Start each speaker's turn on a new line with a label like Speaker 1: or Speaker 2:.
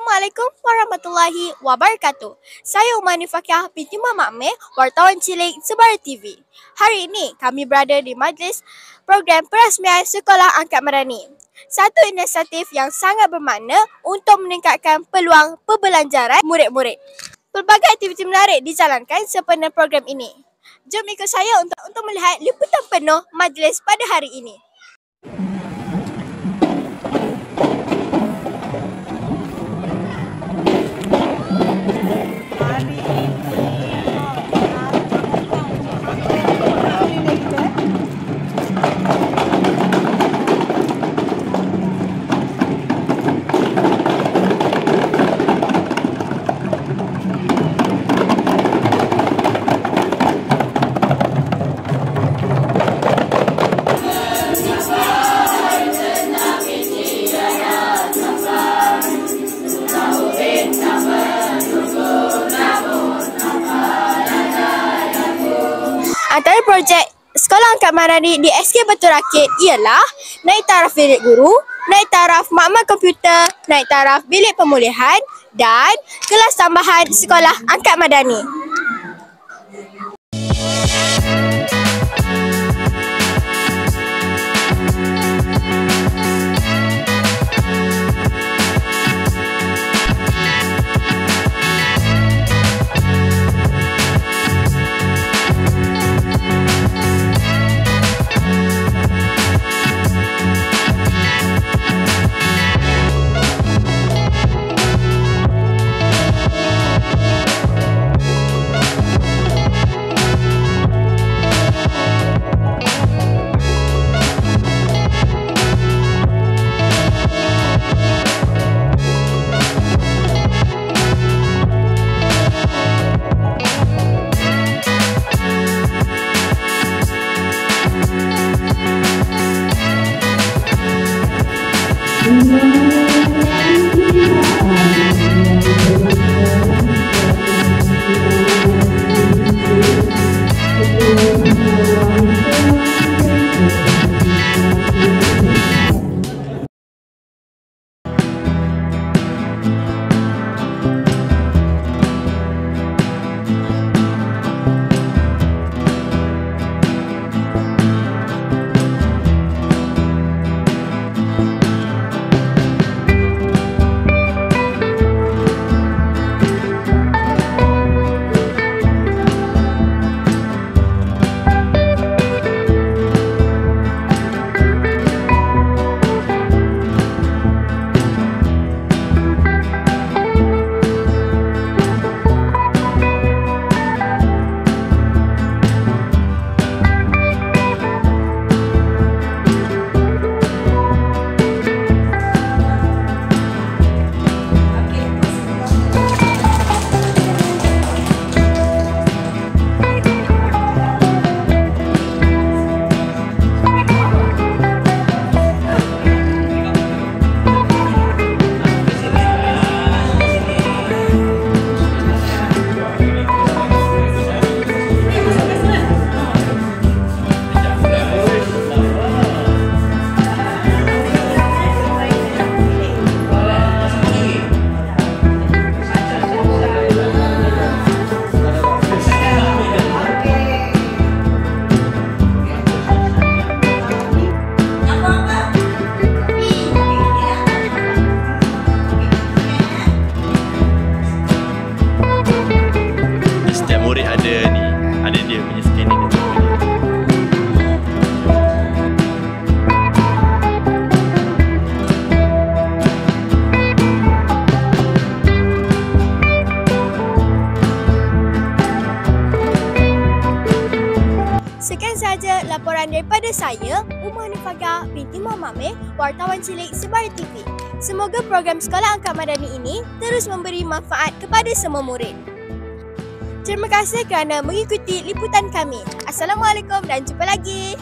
Speaker 1: Assalamualaikum warahmatullahi wabarakatuh. Saya Umani Fakiah binti Muhammad Amir, wartawan cilik Sebarah TV. Hari ini kami berada di majlis program perasmian Sekolah Angkat Madani. Satu inisiatif yang sangat bermakna untuk meningkatkan peluang pembelajaran murid-murid. Pelbagai aktiviti menarik dijalankan sempena program ini. Jom ikut saya untuk melihat liputan penuh majlis pada hari ini. Antara projek Sekolah Angkat Madani di SK Batu Rakit ialah naik taraf bilik guru, naik taraf makmal komputer, naik taraf bilik pemulihan dan kelas tambahan Sekolah Angkat Madani.
Speaker 2: Ada dia punya scanning dia.
Speaker 1: Sekian sahaja laporan daripada saya, Umani Fakiah binti Muhammad Amir, wartawan cilik Sebarah TV. Semoga program Sekolah Angkat Madani ini terus memberi manfaat kepada semua murid. Terima kasih kerana mengikuti liputan kami. Assalamualaikum dan jumpa lagi.